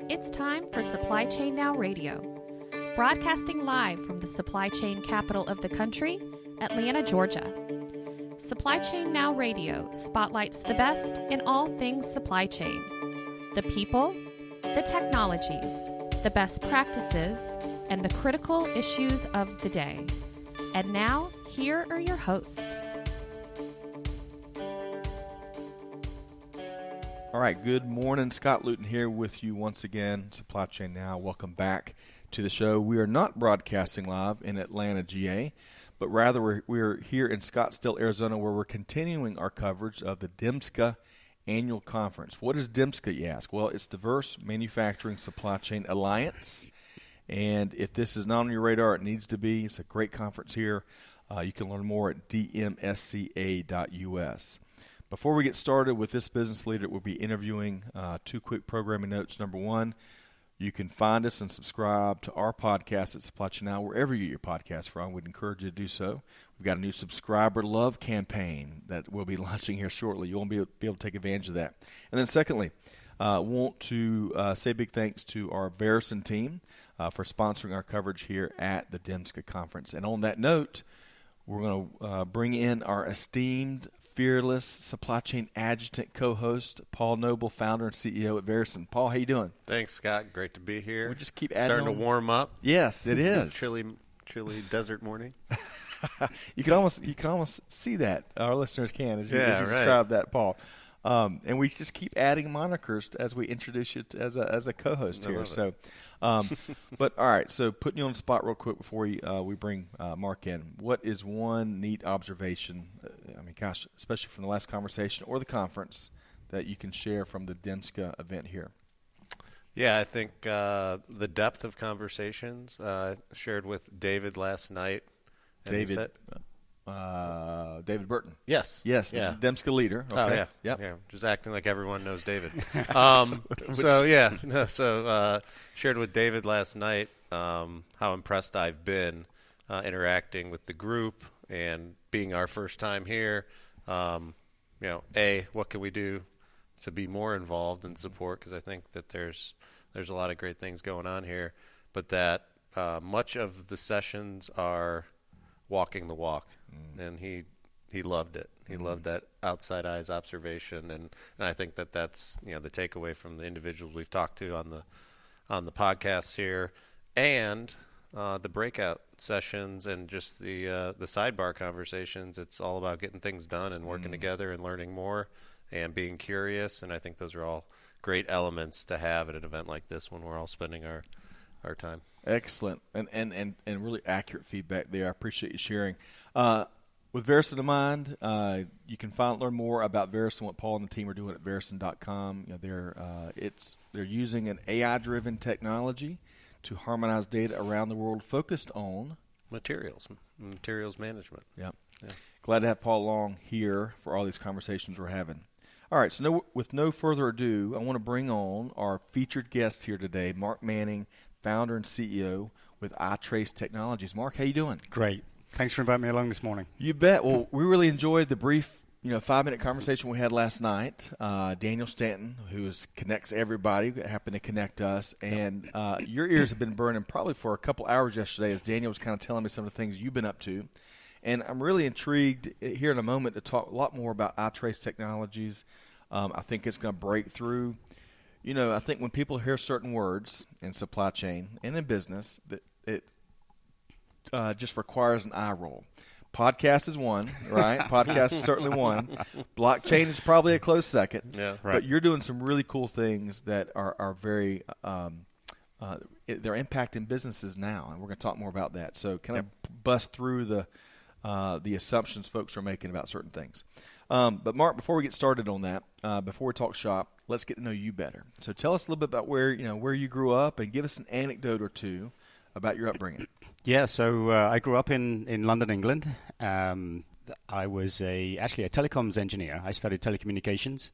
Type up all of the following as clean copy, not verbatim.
It's time for Supply Chain Now Radio, broadcasting live from the supply chain capital of the country, Atlanta, Georgia. Supply Chain Now Radio spotlights the best in all things supply chain. The people, the technologies, the best practices, and the critical issues of the day. And now, here are your hosts. All right, good morning. Scott Luton here with you once again, Supply Chain Now. Welcome back to the show. We are not broadcasting live in Atlanta, GA, but rather we're here in Scottsdale, Arizona, where we're continuing our coverage of the DMSCA Annual Conference. What is DMSCA, you ask? Well, it's Diverse Manufacturing Supply Chain Alliance, and if this is not on your radar, it needs to be. It's a great conference here. You can learn more at DMSCA.us. Before we get started with this business leader, we'll be interviewing two quick programming notes. Number one, you can find us and subscribe to our podcast at Supply Chain Now, wherever you get your podcast from. We'd encourage you to do so. We've got a new subscriber love campaign that we'll be launching here shortly. You won't be able to take advantage of that. And then secondly, want to say big thanks to our Diversion team for sponsoring our coverage here at the DMSCA Conference. And on that note, we're going to bring in our esteemed fearless supply chain adjutant co-host, Paul Noble, founder and CEO at Diversion. Paul, how you doing? Thanks, Scott. Great to be here. We just keep adding starting on. To warm up. Yes, it is. Chilly desert morning. You can almost see that. Our listeners can as you right. describe that, Paul. And we just keep adding monikers as we introduce you as a co-host here. So, but all right. So putting you on the spot real quick before we bring Mark in. What is one neat observation? I mean, gosh, especially from the last conversation or the conference that you can share from the DMSCA event here. Yeah, I think the depth of conversations shared with David last night. David Burton. Yes. Yes. Yeah. DMSCA leader. Okay. Oh, yeah. Yep. Yeah. Just acting like everyone knows David. Shared with David last night how impressed I've been interacting with the group and being our first time here. What can we do to be more involved and support? Because I think that there's a lot of great things going on here, but that much of the sessions are walking the walk, and he loved it. He loved that outside eyes observation, and I think that's the takeaway from the individuals we've talked to on the podcasts here, and the breakout sessions and just the sidebar conversations. It's all about getting things done and working together and learning more and being curious, and I think those are all great elements to have at an event like this when we're all spending our time. Excellent, and really accurate feedback there. I appreciate you sharing. With Diversion in mind, you can learn more about Diversion, what Paul and the team are doing at Diversion.com. They're using an AI-driven technology to harmonize data around the world, focused on materials management. Yep. Yeah. Glad to have Paul along here for all these conversations we're having. All right, so with no further ado, I want to bring on our featured guest here today, Mark Manning, founder and CEO with iTrace Technologies. Mark, how you doing? Great. Thanks for inviting me along this morning. You bet. Well, we really enjoyed the brief, 5-minute conversation we had last night. Daniel Stanton, who connects everybody, happened to connect us, and your ears have been burning probably for a couple hours yesterday as Daniel was kind of telling me some of the things you've been up to. And I'm really intrigued here in a moment to talk a lot more about iTrace Technologies. I think it's going to break through. I think when people hear certain words in supply chain and in business, that it just requires an eye roll. Podcast is one, right? Podcast is certainly one. Blockchain is probably a close second. Yeah, right. But you're doing some really cool things that are very they're impacting businesses now, and we're going to talk more about that. So can I bust through the assumptions folks are making about certain things? But Mark, before we get started on that, before we talk shop, let's get to know you better. So tell us a little bit about where you grew up, and give us an anecdote or two about your upbringing. Yeah, so I grew up in London, England. I was actually a telecoms engineer. I studied telecommunications,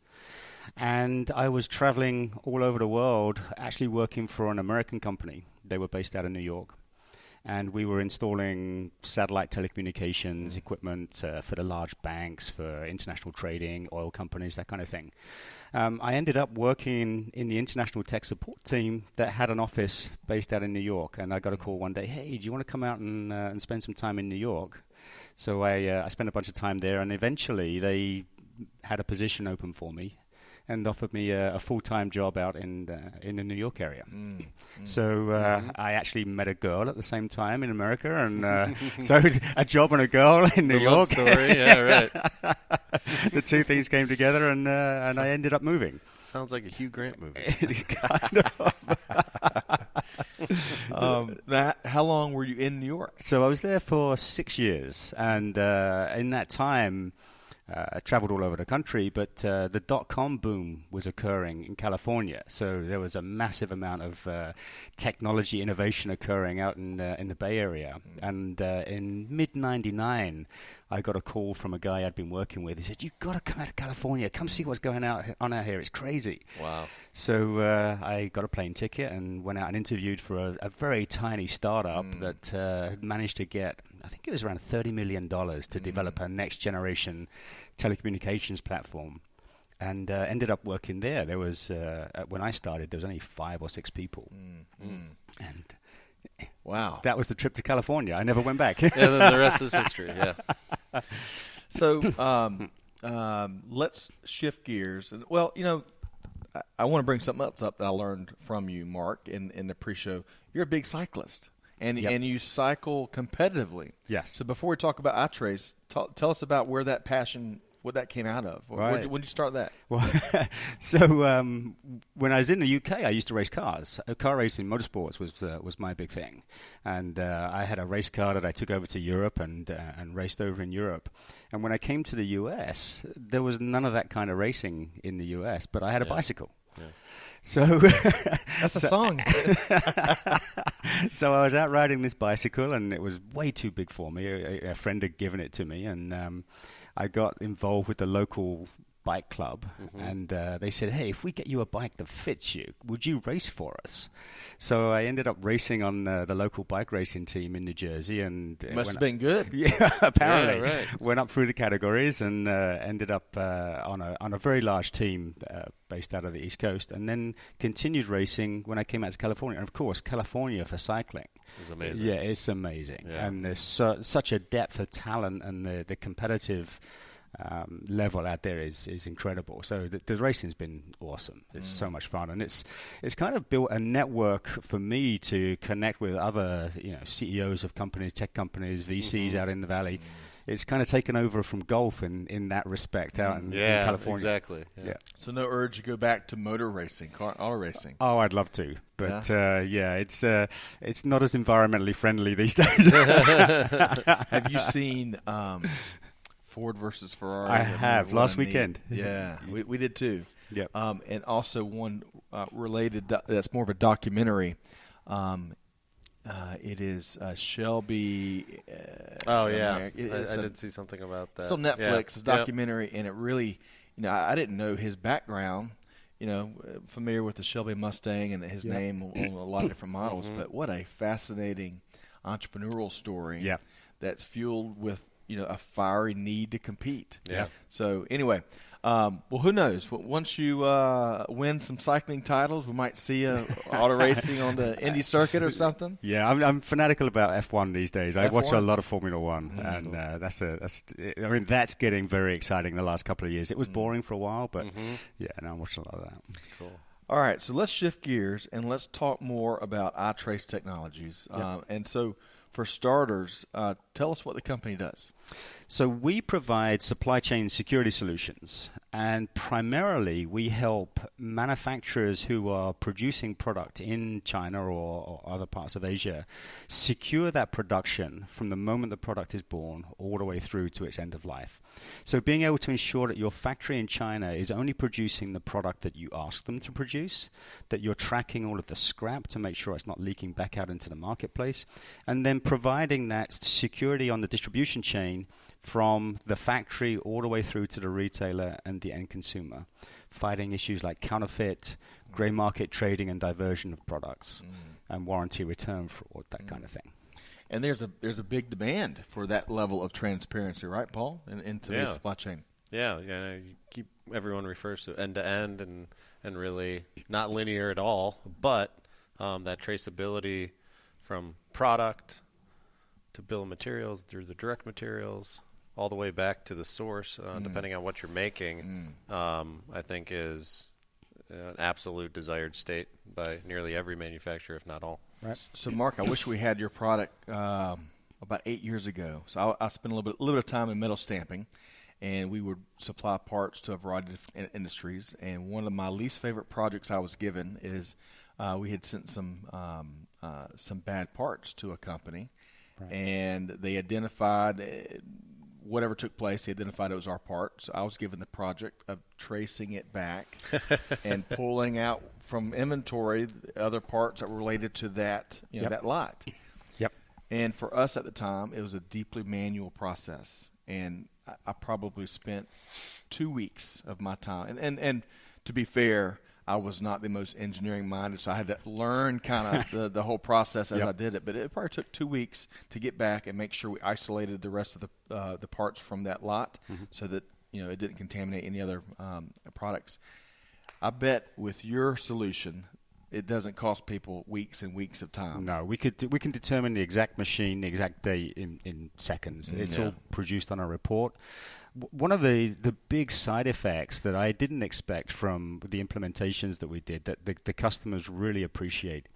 and I was traveling all over the world, actually working for an American company. They were based out of New York. and we were installing satellite telecommunications equipment for the large banks, for international trading, oil companies, that kind of thing. I ended up working in the international tech support team that had an office based out in New York, and I got a call one day, hey, do you want to come out and spend some time in New York? So I spent a bunch of time there, and eventually they had a position open for me and offered me a full-time job out in the New York area. So I actually met a girl at the same time in America, and so a job and a girl in New York. Love story, yeah, right. The two things came together, and I ended up moving. Sounds like a Hugh Grant movie. Kind of. How long were you in New York? So I was there for 6 years, and in that time, I traveled all over the country, but the dot-com boom was occurring in California. So there was a massive amount of technology innovation occurring out in the Bay Area. And in mid-'99, I got a call from a guy I'd been working with. He said, you've got to come out to California. Come see what's going on out here. It's crazy. Wow. So I got a plane ticket and went out and interviewed for a very tiny startup that managed to get, I think it was around $30 million to develop a next-generation telecommunications platform, and ended up working there. There was, when I started, there was only 5 or 6 people. And wow, that was the trip to California. I never went back. Yeah, then the rest is history, yeah. So let's shift gears. Well, you know, I want to bring something else up that I learned from you, Mark, in the pre-show. You're a big cyclist, and you cycle competitively. Yes. So before we talk about iTrace, tell us about where that passion, what that came out of. Right. When did you start that? Well, so when I was in the UK, I used to race cars. Car racing, motorsports was my big thing, and I had a race car that I took over to Europe and raced over in Europe. And when I came to the US, there was none of that kind of racing in the US, but I had a bicycle. Yeah. So that's a song. So I was out riding this bicycle, and it was way too big for me. A friend had given it to me, and I got involved with the local bike club, and they said, hey, if we get you a bike that fits you, would you race for us? So I ended up racing on the local bike racing team in New Jersey, and must have been good. Yeah, apparently. Yeah, right. Went up through the categories and ended up on a very large team based out of the East Coast, and then continued racing when I came out to California. And of course, California for cycling is amazing. Yeah, it's amazing, and there's such a depth of talent, and the competitive level out there is incredible. So the racing's been awesome. It's so much fun, and it's kind of built a network for me to connect with other CEOs of companies, tech companies, VCs out in the Valley. It's kind of taken over from golf in that respect out in California. Exactly. Yeah. So no urge to go back to motor racing, auto racing. Oh, I'd love to, but it's not as environmentally friendly these days. Have you seen Ford versus Ferrari? I have last weekend. Yeah, we did too. Yep. And also one related that's more of a documentary. It is Shelby. Oh yeah, I did see something about that. It's on Netflix. It's a documentary, and it really, I didn't know his background. Familiar with the Shelby Mustang and his name on a lot of different models, but what a fascinating entrepreneurial story. Yeah. That's fueled with a fiery need to compete. Yeah. So anyway, well, who knows? Once you win some cycling titles, we might see auto racing on the Indy circuit or something. Yeah, I'm fanatical about F1 these days. I watch F1? a lot of Formula One, and that's getting very exciting the last couple of years. It was boring for a while, but now I'm watching a lot of that. Cool. All right, so let's shift gears and let's talk more about iTrace Technologies. Yep. And so, for starters, tell us what the company does. So we provide supply chain security solutions, and primarily we help manufacturers who are producing product in China or other parts of Asia secure that production from the moment the product is born all the way through to its end of life. So being able to ensure that your factory in China is only producing the product that you ask them to produce, that you're tracking all of the scrap to make sure it's not leaking back out into the marketplace, and then providing that security on the distribution chain from the factory all the way through to the retailer and the end consumer, fighting issues like counterfeit, grey market trading and diversion of products, and warranty return fraud, that kind of thing. And there's a big demand for that level of transparency, right, Paul, in today's supply chain? Yeah, everyone refers to end-to-end and really not linear at all, but that traceability from product to bill of materials through the direct materials all the way back to the source, depending on what you're making, I think is an absolute desired state by nearly every manufacturer, if not all. Right. So, Mark, I wish we had your product about 8 years ago. So I spent a little bit of time in metal stamping, and we would supply parts to a variety of industries. And one of my least favorite projects I was given is we had sent some bad parts to a company, and they identified whatever took place. They identified it was our part. So I was given the project of tracing it back and pulling out from inventory other parts that were related to that that lot. Yep. And for us at the time, it was a deeply manual process, and I probably spent 2 weeks of my time. And to be fair, I was not the most engineering minded, so I had to learn kind of the whole process as I did it. But it probably took 2 weeks to get back and make sure we isolated the rest of the parts from that lot, so that it didn't contaminate any other products. I bet with your solution, it doesn't cost people weeks and weeks of time. No, we can determine the exact machine, the exact date in seconds. It's all produced on a report. One of the big side effects that I didn't expect from the implementations that we did, that the customers really appreciate,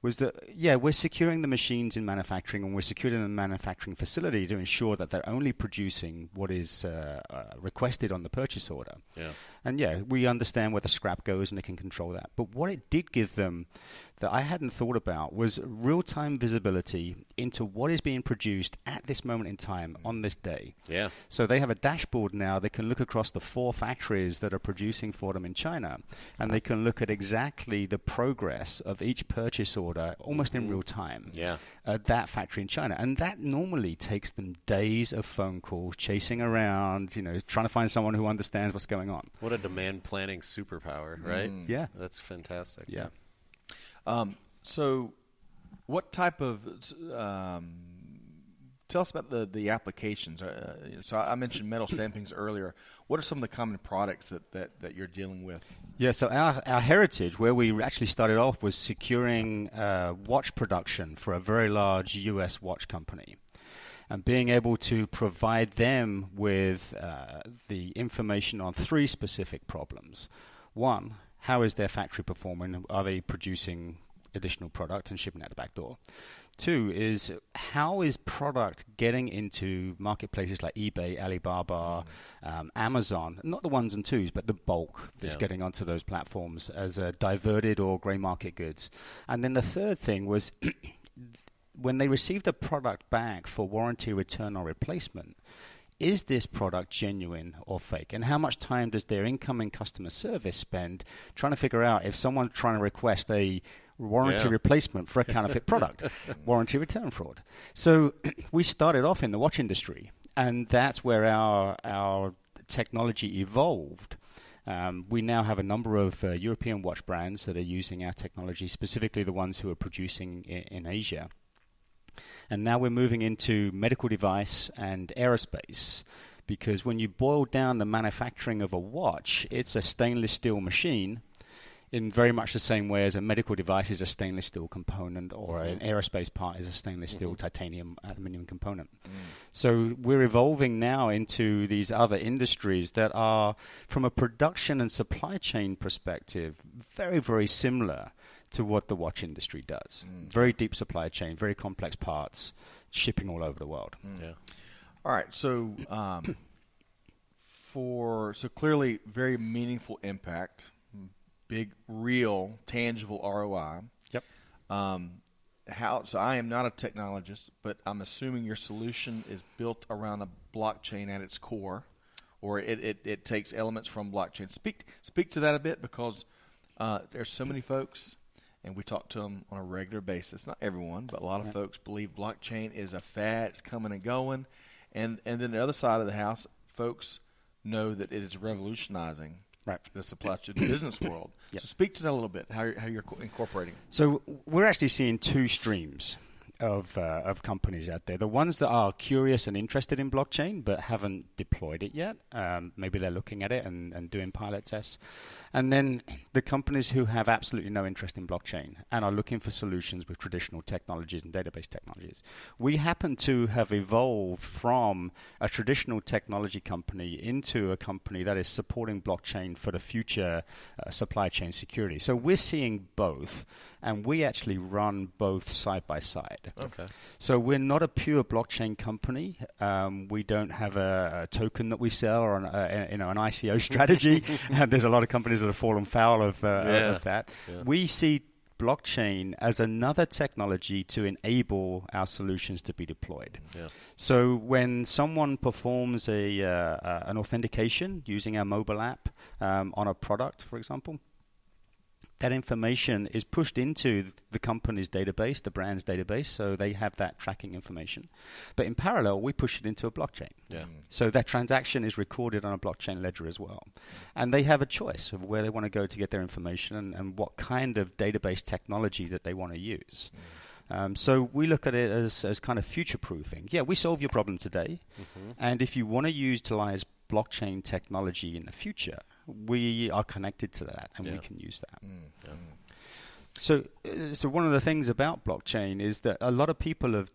was that, we're securing the machines in manufacturing, and we're securing the manufacturing facility to ensure that they're only producing what is requested on the purchase order. Yeah. And we understand where the scrap goes, and they can control that. But what it did give them that I hadn't thought about was real-time visibility into what is being produced at this moment in time on this day. Yeah. So they have a dashboard now. They can look across the 4 factories that are producing for them in China, and they can look at exactly the progress of each purchase order almost in real time at that factory in China. And that normally takes them days of phone calls, chasing around, trying to find someone who understands what's going on. What a demand planning superpower, right? Yeah. That's fantastic. Yeah. So what type of tell us about the applications. So I mentioned metal stampings earlier. What are some of the common products that you're dealing with? Yeah, so our heritage, where we actually started off, was securing watch production for a very large U.S. watch company, and being able to provide them with the information on 3 specific problems. 1, how is their factory performing? Are they producing additional product and shipping out the back door? 2 is, how is product getting into marketplaces like eBay, Alibaba, Amazon? Not the 1s and 2s, but the bulk that's getting onto those platforms as diverted or grey market goods. And then the 3rd thing was when they received a product back for warranty, return, or replacement, is this product genuine or fake? And how much time does their incoming customer service spend trying to figure out if someone's trying to request a warranty replacement for a counterfeit product, warranty return fraud? So we started off in the watch industry, and that's where our technology evolved. We now have a number of European watch brands that are using our technology, specifically the ones who are producing in Asia. And now we're moving into medical device and aerospace, because when you boil down the manufacturing of a watch, it's a stainless steel machine in very much the same way as a medical device is a stainless steel component, or an aerospace part is a stainless steel titanium aluminum component. So we're evolving now into these other industries that are, from a production and supply chain perspective, very, very similar to what the watch industry does. Very deep supply chain, very complex parts, shipping all over the world. Yeah. All right. So, so clearly, very meaningful impact, big, real, tangible ROI. Yep. So I am not a technologist, but I'm assuming your solution is built around a blockchain at its core, or it takes elements from blockchain. Speak to that a bit, because there's so many folks, and we talk to them on a regular basis. Not everyone, but a lot of folks believe blockchain is a fad. It's coming and going. And then the other side of the house, folks know that it is revolutionizing the supply chain business world. So speak to that a little bit, how you're incorporating. So we're actually seeing 2 streams. of companies out there. The ones that are curious and interested in blockchain but haven't deployed it yet. Maybe they're looking at it and doing pilot tests. And then the companies who have absolutely no interest in blockchain and are looking for solutions with traditional technologies and database technologies. We happen to have evolved from a traditional technology company into a company that is supporting blockchain for the future supply chain security. So we're seeing both, and we actually run both side by side. Okay. So we're not a pure blockchain company. We don't have a token that we sell or an ICO strategy. There's a lot of companies that have fallen foul of that. Yeah. We see blockchain as another technology to enable our solutions to be deployed. Yeah. So when someone performs an authentication using our mobile app on a product, for example, that information is pushed into the company's database, the brand's database, so they have that tracking information. But in parallel, we push it into a blockchain. Yeah. So that transaction is recorded on a blockchain ledger as well. And they have a choice of where they want to go to get their information and what kind of database technology that they want to use. So we look at it as kind of future-proofing. Yeah, we solve your problem today. And if you want to utilize blockchain technology in the future, we are connected to that, and we can use that. So one of the things about blockchain is that a lot of people have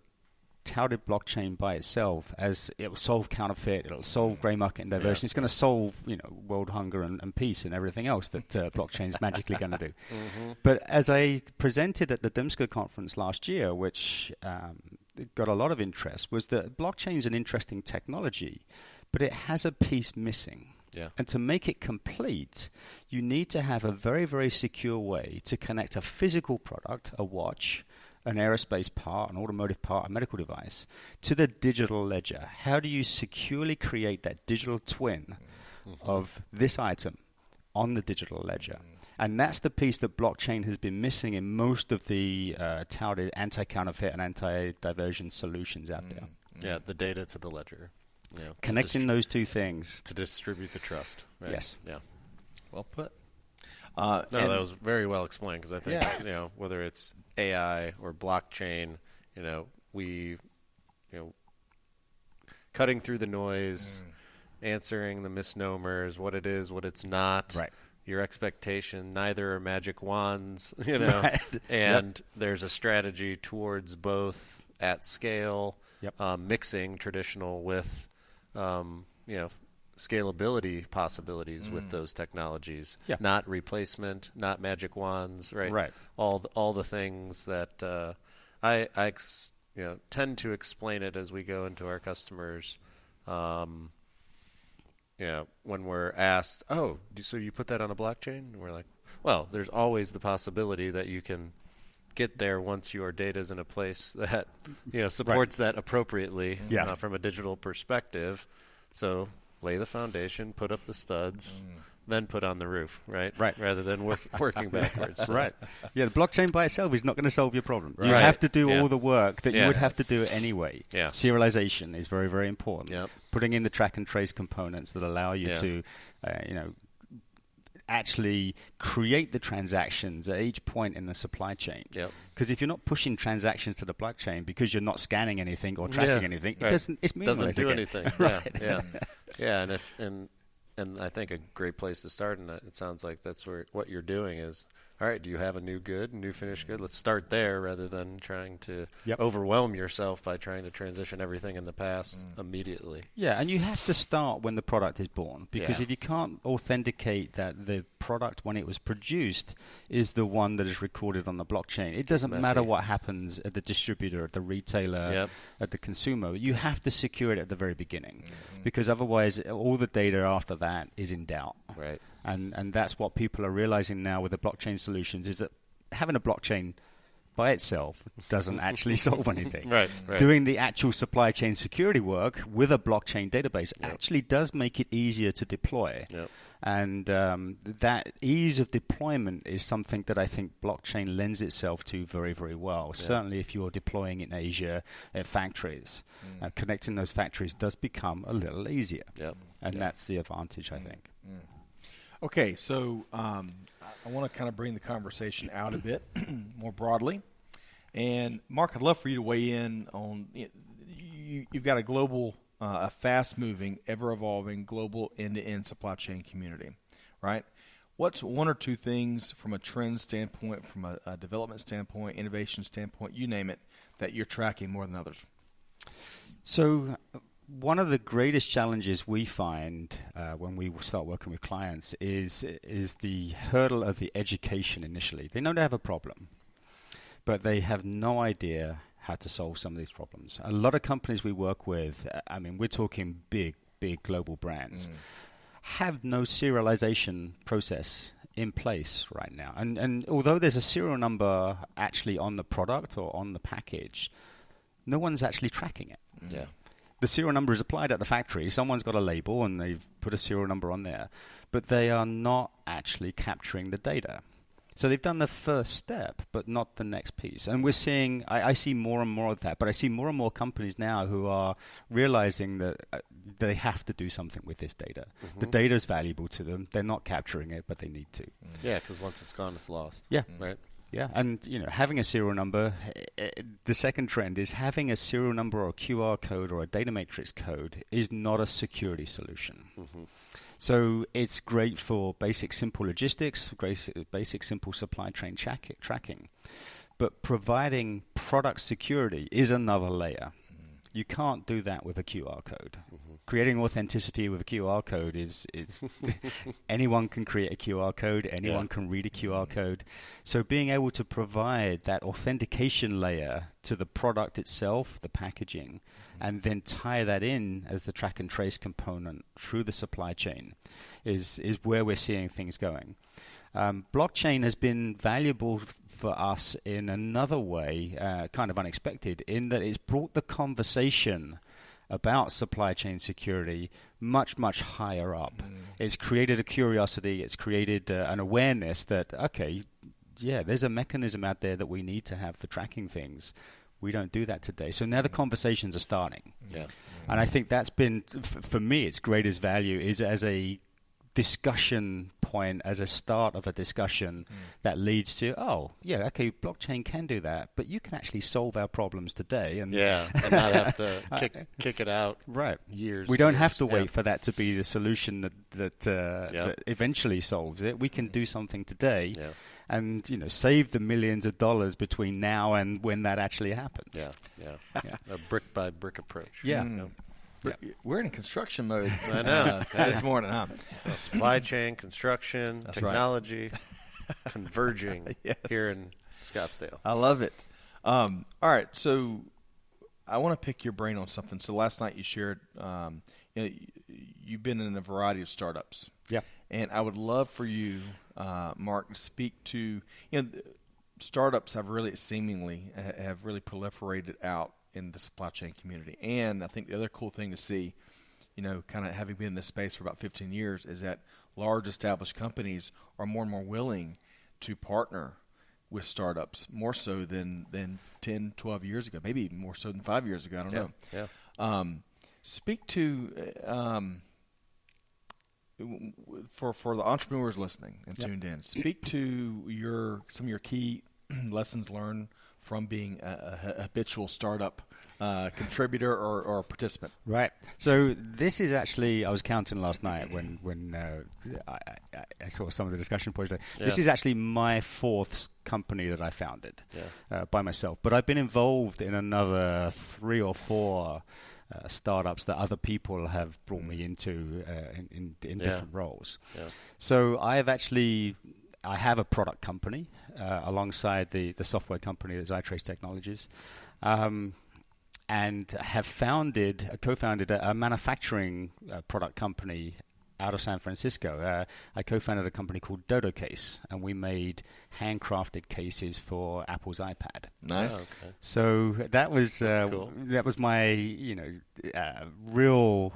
touted blockchain by itself as it will solve counterfeit, it'll solve grey market and diversion. It's going to solve, world hunger and peace and everything else that blockchain is magically going to do. But as I presented at the DMSCA Conference last year, which got a lot of interest, was that blockchain is an interesting technology, but it has a piece missing. Yeah. And to make it complete, you need to have a very, very secure way to connect a physical product, a watch, an aerospace part, an automotive part, a medical device, to the digital ledger. How do you securely create that digital twin of this item on the digital ledger? And that's the piece that blockchain has been missing in most of the touted anti-counterfeit and anti-diversion solutions out there. Yeah, the data to the ledger. Yeah, connecting those two things. To distribute the trust. Right? Yes. Yeah. Well put. No, that was very well explained, because I think, whether it's AI or blockchain, cutting through the noise, answering the misnomers, what it is, what it's not. Right. Your expectation, neither are magic wands, right. And there's a strategy towards both at scale, mixing traditional with, scalability possibilities with those technologies, not replacement, not magic wands, right? Right. All the things that I tend to explain it as we go into our customers. When we're asked, so you put that on a blockchain? And we're like, well, there's always the possibility that you can get there once your data is in a place that supports that appropriatly from a digital perspective. So lay the foundation, put up the studs, then put on the roof, right? Right. Rather than working backwards. Right. Yeah, the blockchain by itself is not going to solve your problem. Right. You have to do all the work that you would have to do anyway. Yeah. Serialization is very, very important. Yep. Putting in the track and trace components that allow you to, actually create the transactions at each point in the supply chain. Because if you're not pushing transactions to the blockchain because you're not scanning anything or tracking anything, it's meaningless. Doesn't do anything. Yeah. And I think a great place to start, and it sounds like that's what you're doing is, all right, do you have a new finished good? Let's start there rather than trying to overwhelm yourself by trying to transition everything in the past immediately. Yeah, and you have to start when the product is born, because if you can't authenticate that the product when it was produced is the one that is recorded on the blockchain, it doesn't matter what happens at the distributor, at the retailer, at the consumer. You have to secure it at the very beginning, because otherwise all the data after that is in doubt. Right. And that's what people are realizing now with the blockchain solutions, is that having a blockchain by itself doesn't actually solve anything. Right. Doing the actual supply chain security work with a blockchain database actually does make it easier to deploy. And that ease of deployment is something that I think blockchain lends itself to very, very well. Certainly if you're deploying in Asia at factories, connecting those factories does become a little easier. And that's the advantage, I think. Okay, so I want to kind of bring the conversation out a bit more broadly. And Mark, I'd love for you to weigh in on. You've got a global, a fast-moving, ever-evolving global end-to-end supply chain community, right? What's one or two things from a trend standpoint, from a development standpoint, innovation standpoint, you name it, that you're tracking more than others? So one of the greatest challenges we find when we start working with clients is the hurdle of the education initially. They know they have a problem, but they have no idea how to solve some of these problems. A lot of companies we work with, I mean, we're talking big global brands, have no serialization process in place right now. And although there's a serial number actually on the product or on the package, no one's actually tracking it. Yeah. The serial number is applied at the factory. Someone's got a label and they've put a serial number on there, but they are not actually capturing the data. So they've done the first step, but not the next piece. And we're seeing, I see more and more of that, but I see more and more companies now who are realizing that they have to do something with this data. Mm-hmm. The data is valuable to them. They're not capturing it, but they need to. Yeah, because once it's gone, it's lost. Yeah. Right. Yeah, and having a serial number, the second trend is having a serial number or a QR code or a data matrix code is not a security solution. Mm-hmm. So it's great for basic, simple logistics, basic, simple supply chain tracking. But providing product security is another layer. You can't do that with a QR code. Mm-hmm. Creating authenticity with a QR code is anyone can create a QR code, anyone can read a QR code. So being able to provide that authentication layer to the product itself, the packaging, and then tie that in as the track and trace component through the supply chain is where we're seeing things going. Blockchain has been valuable for us in another way, kind of unexpected, in that it's brought the conversation about supply chain security much, much higher up. It's created a curiosity. It's created an awareness that, okay, yeah, there's a mechanism out there that we need to have for tracking things. We don't do that today. So now the conversations are starting. Yeah. And I think that's been, for me, its greatest value is as a discussion point, as a start of a discussion that leads to, blockchain can do that, but you can actually solve our problems today. And and not have to kick it out years. We don't have to wait for that to be the solution that eventually solves it. We can do something today and save the millions of dollars between now and when that actually happens. A brick by brick approach. We're in construction mode. I know. This morning, huh? So supply chain, construction, technology, converging here in Scottsdale. I love it. All right, so I want to pick your brain on something. So last night you shared, you've been in a variety of startups. Yeah. And I would love for you, Mark, to speak to, startups have really proliferated out in the supply chain community. And I think the other cool thing to see, kind of having been in this space for about 15 years, is that large established companies are more and more willing to partner with startups, more so than 10, 12 years ago, maybe even more so than 5 years ago. I don't know. Yeah. Speak to, for the entrepreneurs listening and tuned in, speak to some of your key lessons learned from being a habitual startup contributor or participant. Right. So this is actually, I was counting last night when I saw some of the discussion points. This is actually my fourth company that I founded by myself. But I've been involved in another 3 or 4 startups that other people have brought me into in different roles. Yeah. So I have a product company alongside the software company that's iTrace Technologies, and have co-founded a manufacturing product company out of San Francisco. I co-founded a company called Dodo Case, and we made handcrafted cases for Apple's iPad. Nice. Oh, okay. So that was cool. That was my real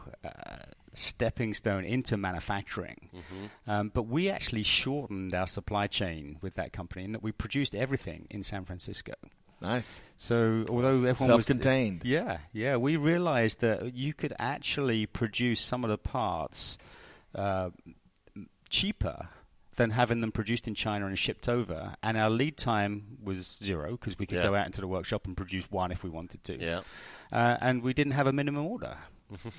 stepping stone into manufacturing. Mm-hmm. But we actually shortened our supply chain with that company in that we produced everything in San Francisco. Nice. So although everyone self-contained. We realized that you could actually produce some of the parts cheaper than having them produced in China and shipped over. And our lead time was 0 because we could go out into the workshop and produce one if we wanted to. Yeah. And we didn't have a minimum order.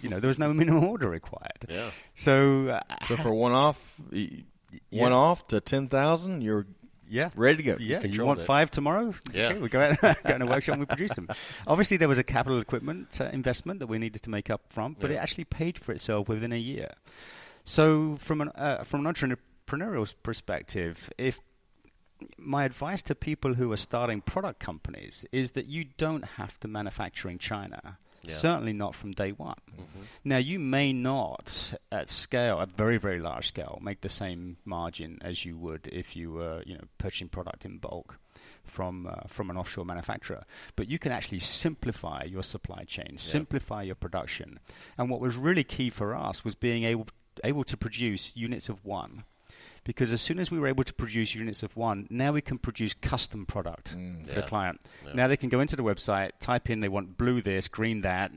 There was no minimum order required. Yeah. So for one-off to 10,000, you're ready to go. Yeah, you want 5 tomorrow? Yeah. Okay, we go in a workshop and we produce them. Obviously, there was a capital equipment investment that we needed to make up front, but it actually paid for itself within a year. So from an entrepreneurial perspective, if my advice to people who are starting product companies is that you don't have to manufacture in China. Yeah. Certainly not from day one. Mm-hmm. Now, you may not, at scale, at very, very large scale, make the same margin as you would if you were, purchasing product in bulk from an offshore manufacturer. But you can actually simplify your supply chain, simplify your production. And what was really key for us was being able to produce units of one. Because as soon as we were able to produce units of one, now we can produce custom product for the client. Yeah. Now they can go into the website, type in they want blue this, green that,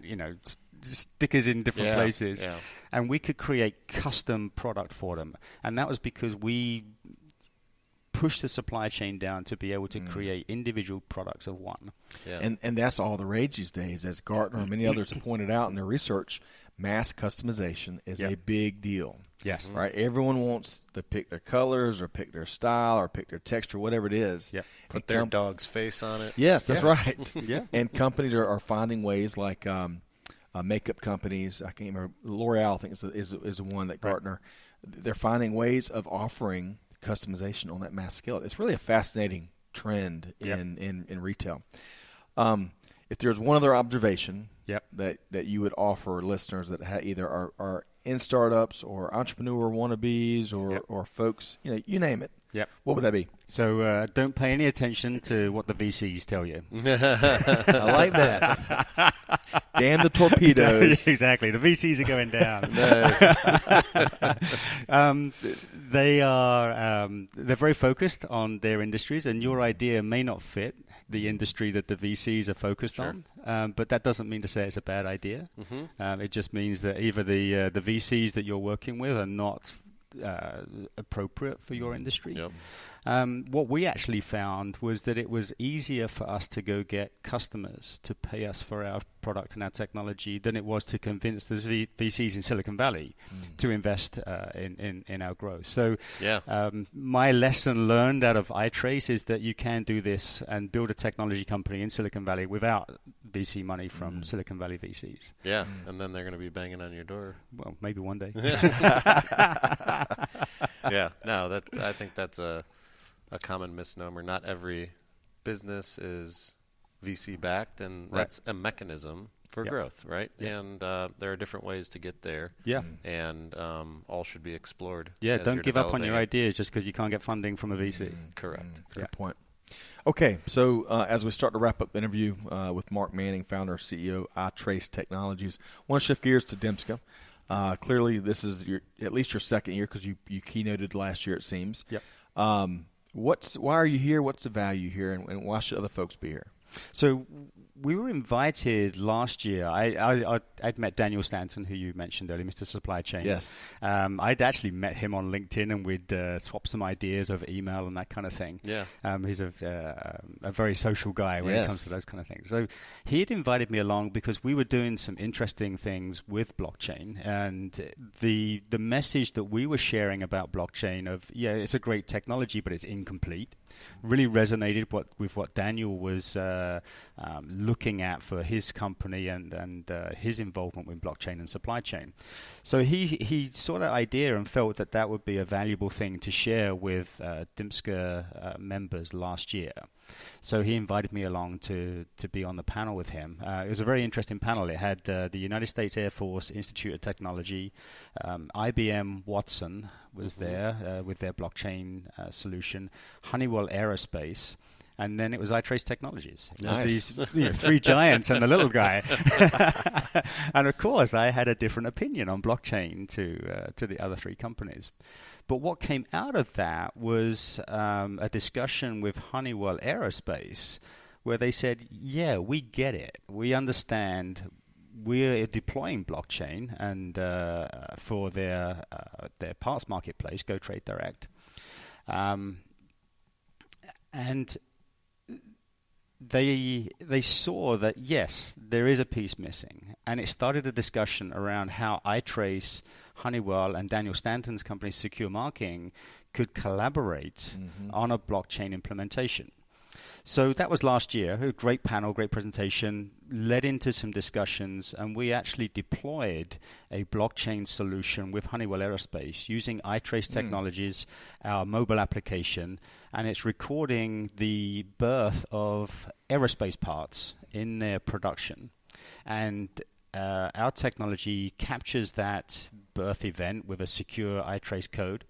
stickers in different places. Yeah. And we could create custom product for them. And that was because we pushed the supply chain down to be able to create individual products of one. Yeah. And that's all the rage these days. As Gartner and many others have pointed out in their research, mass customization is a big deal. Yes. Right? Everyone wants to pick their colors or pick their style or pick their texture, whatever it is. Yep. Put their dog's face on it. Yes, that's right. Yeah. And companies are finding ways like makeup companies. I can't remember. L'Oreal, I think, is one that Gartner. Right. They're finding ways of offering customization on that mass scale. It's really a fascinating trend in retail. If there's one other observation that you would offer listeners that either are in startups or entrepreneur wannabes or folks, you name it, what would that be? So don't pay any attention to what the VCs tell you. I like that. Damn the torpedoes. Exactly. The VCs are going down. They're very focused on their industries, and your idea may not fit the industry that the VCs are focused on. But that doesn't mean to say it's a bad idea. Mm-hmm. It just means that either the VCs that you're working with are not appropriate for your industry. Yep. What we actually found was that it was easier for us to go get customers to pay us for our product and our technology than it was to convince the VCs in Silicon Valley to invest in our growth. So my lesson learned out of iTrace is that you can do this and build a technology company in Silicon Valley without VC money from Silicon Valley VCs. Yeah, and then they're going to be banging on your door. Well, maybe one day. I think that's a common misnomer. Not every business is VC backed, and that's a mechanism for growth, right? And there are different ways to get there. Yeah, and all should be explored. Yeah, don't give up on your ideas just because you can't get funding from a VC. Correct. Good point. Okay, so as we start to wrap up the interview with Mark Manning, founder and CEO of iTrace Technologies, I want to shift gears to DMSCA. Clearly, this is at least your second year because you keynoted last year, it seems. Yep. Why are you here? What's the value here, and why should other folks be here? So we were invited last year. I'd met Daniel Stanton, who you mentioned earlier, Mr. Supply Chain. Yes. I'd actually met him on LinkedIn, and we'd swap some ideas over email and that kind of thing. Yeah. He's a very social guy when it comes to those kind of things. So he had invited me along because we were doing some interesting things with blockchain, and the message that we were sharing about blockchain of, it's a great technology, but it's incomplete, really resonated with what Daniel was looking at for his company and his involvement with blockchain and supply chain. So he saw that idea and felt that would be a valuable thing to share with DMSCA members last year. So he invited me along to be on the panel with him. It was a very interesting panel. It had the United States Air Force Institute of Technology, IBM Watson was there with their blockchain solution, Honeywell Aerospace, and then it was iTrace Technologies. It was these three giants and the little guy. And of course, I had a different opinion on blockchain to the other three companies. But what came out of that was a discussion with Honeywell Aerospace where they said, we get it. We understand. We're deploying blockchain and for their parts marketplace, Go Trade Direct. And they saw that, yes, there is a piece missing. And it started a discussion around how iTrace, Honeywell, and Daniel Stanton's company, Secure Marking, could collaborate on a blockchain implementation. So that was last year. A great panel, great presentation, led into some discussions, and we actually deployed a blockchain solution with Honeywell Aerospace using iTrace technologies, our mobile application, and it's recording the birth of aerospace parts in their production. And our technology captures that birth event with a secure iTrace code,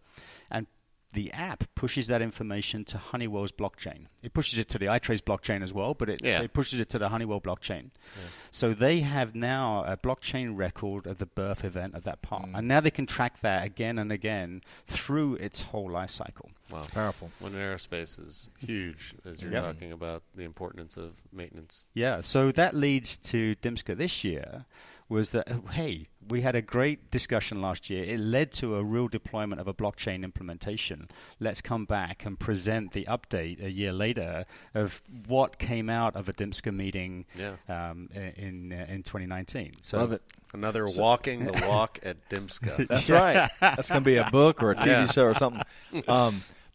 and the app pushes that information to Honeywell's blockchain. It pushes it to the iTrace blockchain as well, but it pushes it to the Honeywell blockchain. Yeah. So they have now a blockchain record of the birth event of that part. And now they can track that again and again through its whole life cycle. Wow. Powerful. When aerospace is huge, as you're talking about the importance of maintenance. Yeah, so that leads to DIMSCA this year, was that, hey, we had a great discussion last year. It led to a real deployment of a blockchain implementation. Let's come back and present the update a year later of what came out of a DIMSCA meeting in 2019. So love it. Another walking the walk at DIMSCA. That's right. That's going to be a book or a TV show or something.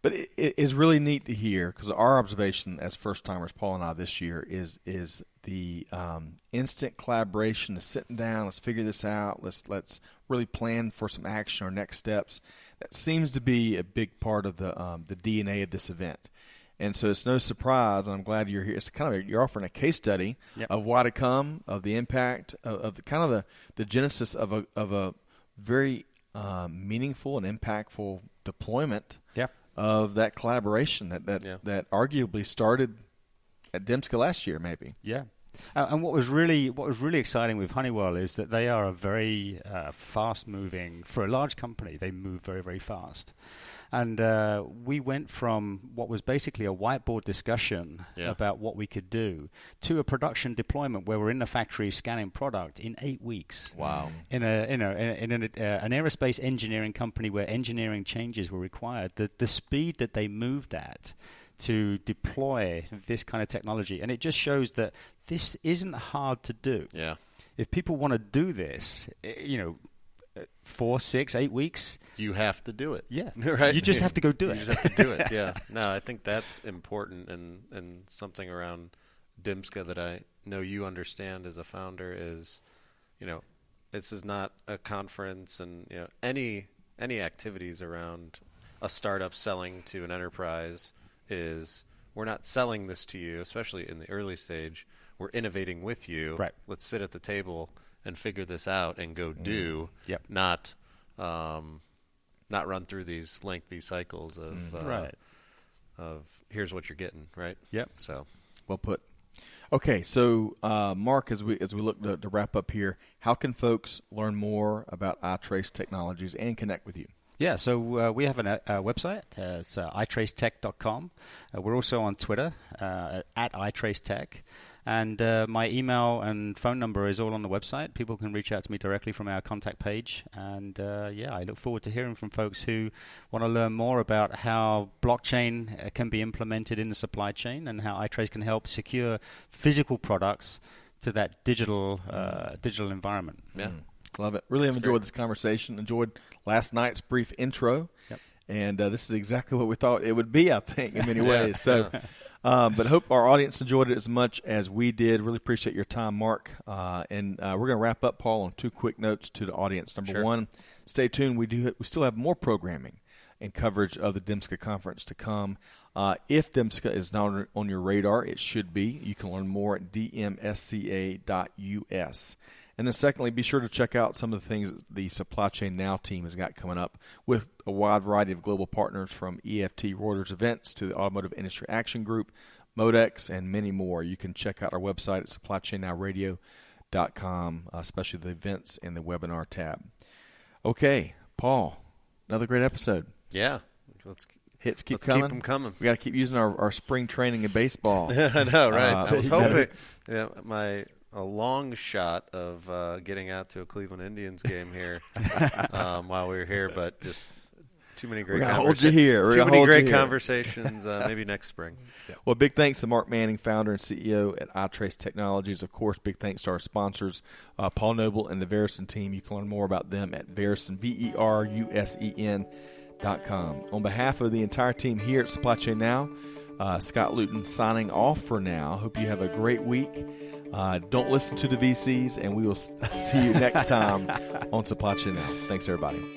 But it is really neat to hear, because our observation as first-timers, Paul and I, this year is the instant collaboration, the sitting down, let's figure this out, let's really plan for some action or next steps. That seems to be a big part of the DNA of this event. And so it's no surprise, and I'm glad you're here. It's kind of you're offering a case study of why to come, of the impact, of the kind of the genesis of a very meaningful and impactful deployment of that collaboration that arguably started at DIMSCA last year, maybe. Yeah. And what was really exciting with Honeywell is that they are a very fast-moving, for a large company, they move very, very fast. And we went from what was basically a whiteboard discussion about what we could do to a production deployment where we're in the factory scanning product in 8 weeks. Wow! In an aerospace engineering company where engineering changes were required, the speed that they moved at to deploy this kind of technology, and it just shows that this isn't hard to do. Yeah. If people want to do this, 4, 6, 8 weeks. You have to do it. Yeah. Right? You just have to go do it. You just have to do it, yeah. No, I think that's important, and something around DIMSCA that I know you understand as a founder is, this is not a conference, and any activities around a startup selling to an enterprise is, we're not selling this to you, especially in the early stage. We're innovating with you. Right. Let's sit at the table and figure this out and go do, not run through these lengthy cycles of here's what you're getting, right? Yep. So, well put. Okay, so Mark, as we look to wrap up here, how can folks learn more about iTrace Technologies and connect with you? Yeah, so we have a website. It's itracetech.com. We're also on Twitter at itracetech. And my email and phone number is all on the website. People can reach out to me directly from our contact page. And, I look forward to hearing from folks who want to learn more about how blockchain can be implemented in the supply chain and how iTrace can help secure physical products to that digital environment. Yeah. Love it. Really have enjoyed this conversation. Enjoyed last night's brief intro. Yep. And this is exactly what we thought it would be, I think, in many ways. So, but hope our audience enjoyed it as much as we did. Really appreciate your time, Mark. And we're going to wrap up, Paul, on 2 quick notes to the audience. Number one, stay tuned. We still have more programming and coverage of the DIMSCA conference to come. If DIMSCA is not on your radar, it should be. You can learn more at DMSCA.us. And then secondly, be sure to check out some of the things the Supply Chain Now team has got coming up with a wide variety of global partners from EFT Reuters Events to the Automotive Industry Action Group, Modex, and many more. You can check out our website at supplychainnowradio.com, especially the events and the webinar tab. Okay, Paul, another great episode. Yeah. Let's keep coming. Keep them coming. We got to keep using our spring training in baseball. I know, right? I was hoping a long shot of getting out to a Cleveland Indians game here while we were here, but just Too many great We're gonna hold you here. We're Too gonna many hold you great here. conversations. Maybe next spring. Well, big thanks to Mark Manning, founder and CEO at iTrace Technologies. Of course, big thanks to our sponsors, Paul Noble and the Diversion team. You can learn more about them at Versen, VERUSEN.com. On behalf of the entire team here at Supply Chain Now, Scott Luton signing off for now. Hope you have a great week. Don't listen to the VCs, and we will see you next time on Supply Chain Now. Thanks, everybody.